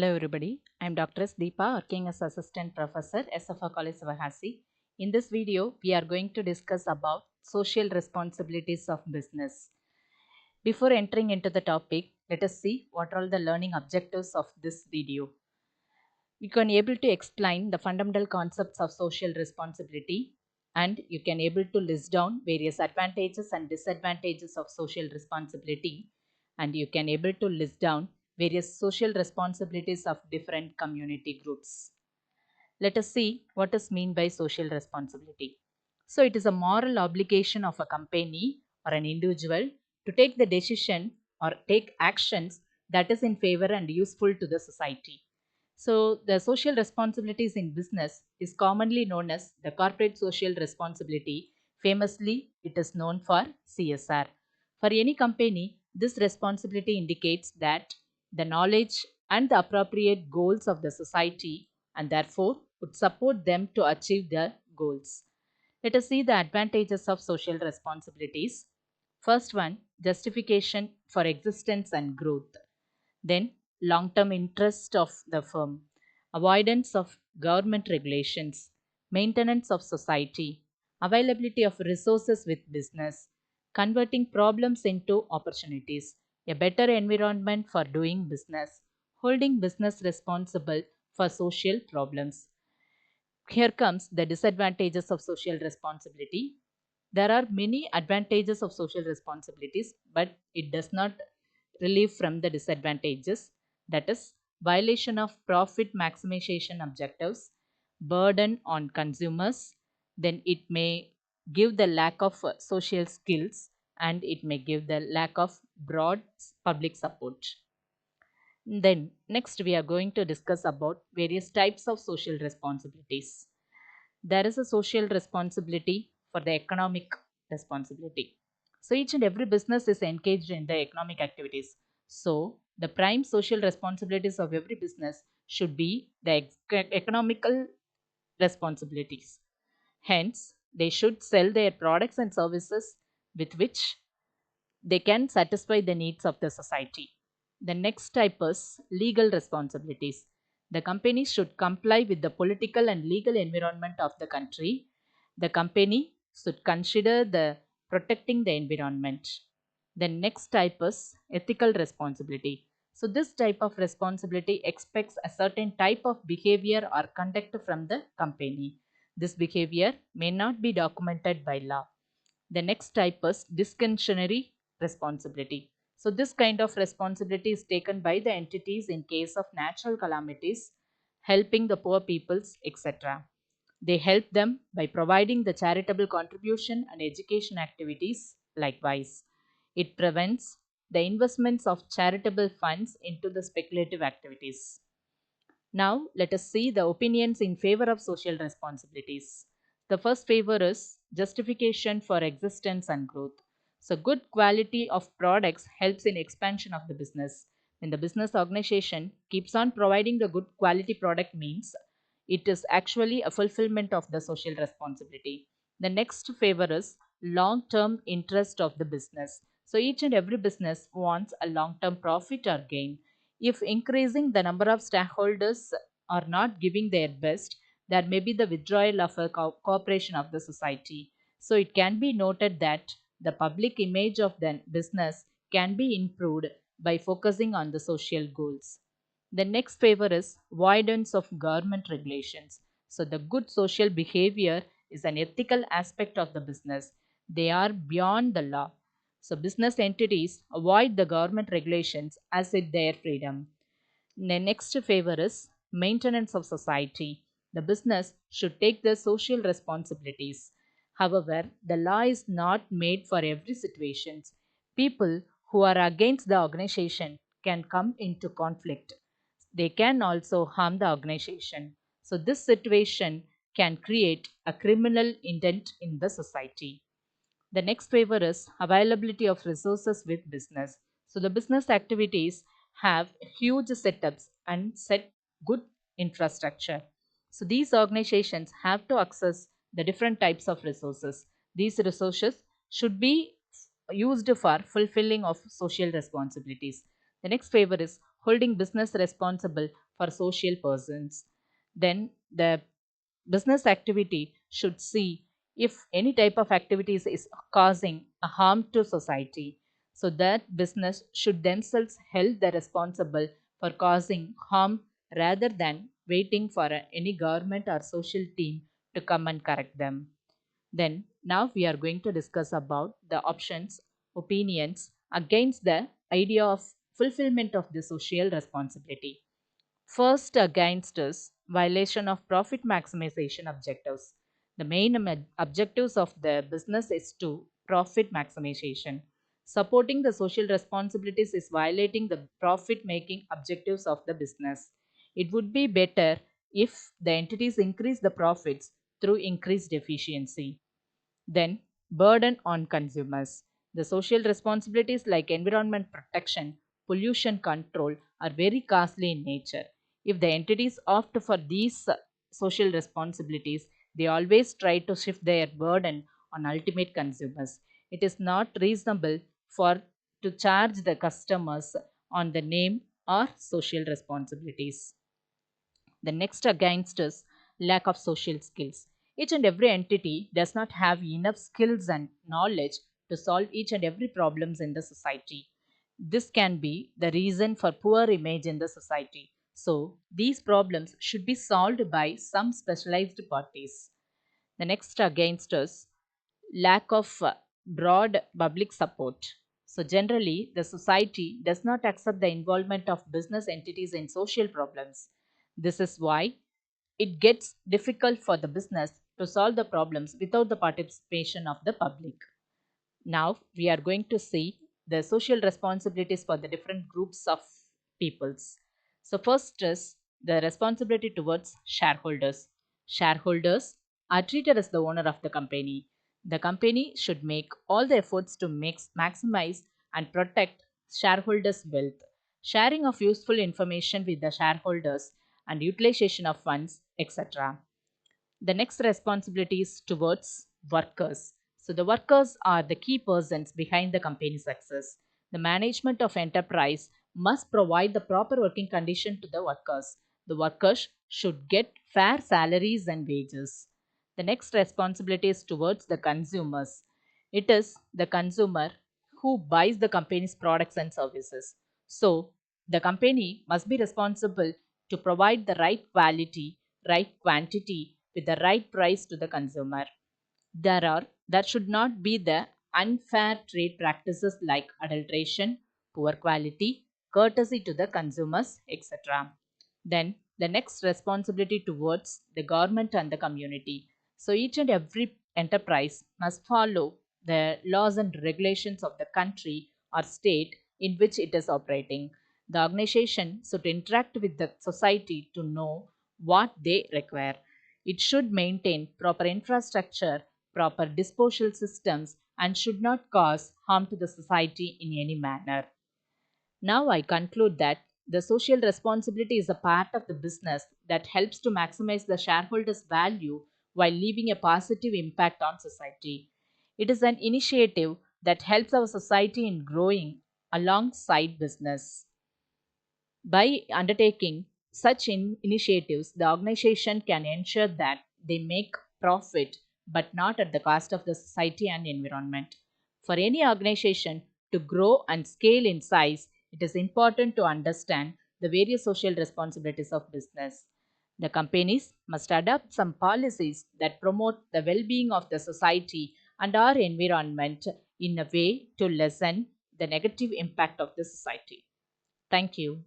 Hello everybody, I am Dr.S.Deepa working as Assistant Professor SFA College Sivakasi. In this video, we are going to discuss about social responsibilities of business. Before entering into the topic, let us see what are all the learning objectives of this video. You can able to explain the fundamental concepts of social responsibility, and you can able to list down various advantages and disadvantages of social responsibility, and you can able to list down various social responsibilities of different community groups. Let us see what is mean by social responsibility. So it is a moral obligation of a company or an individual to take the decision or take actions that is in favor and useful to the society. So the social responsibilities in business is commonly known as the corporate social responsibility. Famously, it is known for CSR. For any company, this responsibility indicates that the knowledge and the appropriate goals of the society and therefore would support them to achieve their goals. Let us see the advantages of social responsibilities. First one, justification for existence and growth. Then, long term interest of the firm, avoidance of government regulations, maintenance of society, availability of resources with business, converting problems into opportunities, a better environment for doing business, holding business responsible for social problems. Here comes the disadvantages of social responsibility. There are many advantages of social responsibilities, but it does not relieve from the disadvantages. That is, violation of profit maximization objectives, burden on consumers, then it may give the lack of social skills, and it may give the lack of broad public support. Then next we are going to discuss about various types of social responsibilities. There is a social responsibility for the economic responsibility. So each and every business is engaged in the economic activities. So the prime social responsibilities of every business should be the economical responsibilities. Hence, they should sell their products and services with which they can satisfy the needs of the society. The next type is legal responsibilities. The company should comply with the political and legal environment of the country. The company should consider the protecting the environment. The next type is ethical responsibility. So this type of responsibility expects a certain type of behavior or conduct from the company. This behavior may not be documented by law. The next type is discretionary responsibility. So this kind of responsibility is taken by the entities in case of natural calamities, helping the poor peoples, etc. They help them by providing the charitable contribution and education activities likewise. It prevents the investments of charitable funds into the speculative activities. Now, let us see the opinions in favor of social responsibilities. The first favor is justification for existence and growth. So, good quality of products helps in expansion of the business. When the business organization keeps on providing the good quality product means it is actually a fulfillment of the social responsibility. The next favor is long term interest of the business. So, each and every business wants a long term profit or gain. If increasing the number of stakeholders are not giving their best, there may be the withdrawal of a cooperation of the society. So it can be noted that the public image of the business can be improved by focusing on the social goals. The next favor is avoidance of government regulations. So the good social behavior is an ethical aspect of the business. They are beyond the law. So business entities avoid the government regulations as it their freedom. The next favor is maintenance of society. The business should take the social responsibilities. However, the law is not made for every situation. People who are against the organization can come into conflict. They can also harm the organization. So this situation can create a criminal intent in the society. The next favor is availability of resources with business. So the business activities have huge setups and set good infrastructure. So these organizations have to access the different types of resources. These resources should be used for fulfilling of social responsibilities. The next favor is holding business responsible for social persons. Then the business activity should see if any type of activities is causing a harm to society. So that business should themselves held the responsible for causing harm rather than waiting for any government or social team to come and correct them. Then now we are going to discuss about the options, opinions against the idea of fulfillment of the social responsibility. First, against is violation of profit maximization objectives. The main objectives of the business is to profit maximization. Supporting the social responsibilities is violating the profit making objectives of the business. It would be better if the entities increase the profits through increased efficiency. Then, burden on consumers. The social responsibilities like environment protection, pollution control are very costly in nature. If the entities opt for these social responsibilities, they always try to shift their burden on ultimate consumers. It is not reasonable for to charge the customers on the name or social responsibilities. The next against is lack of social skills. Each and every entity does not have enough skills and knowledge to solve each and every problems in the society. This can be the reason for poor image in the society. So these problems should be solved by some specialized parties. The next against us lack of broad public support. So, generally, the society does not accept the involvement of business entities in social problems. This is why it gets difficult for the business to solve the problems without the participation of the public. Now we are going to see the social responsibilities for the different groups of peoples. So first is the responsibility towards shareholders. Shareholders are treated as the owner of the company. The company should make all the efforts to maximize and protect shareholders' wealth. Sharing of useful information with the shareholders and utilization of funds, etc. The next responsibility is towards workers. So the workers are the key persons behind the company's success. The management of enterprise must provide the proper working condition to the workers. The workers should get fair salaries and wages. The next responsibility is towards the consumers. It is the consumer who buys the company's products and services. So the company must be responsible to provide the right quality, right quantity with the right price to the consumer. There should not be the unfair trade practices like adulteration, poor quality, courtesy to the consumers, etc. Then the next responsibility towards the government and the community. So each and every enterprise must follow the laws and regulations of the country or state in which it is operating. The organization should interact with the society to know what they require. It should maintain proper infrastructure, proper disposal systems, and should not cause harm to the society in any manner. Now I conclude that the social responsibility is a part of the business that helps to maximize the shareholders' value while leaving a positive impact on society. It is an initiative that helps our society in growing alongside business. By undertaking such initiatives, the organization can ensure that they make profit but not at the cost of the society and environment. For any organization to grow and scale in size, it is important to understand the various social responsibilities of business. The companies must adopt some policies that promote the well being of the society and our environment in a way to lessen the negative impact of the society. Thank you.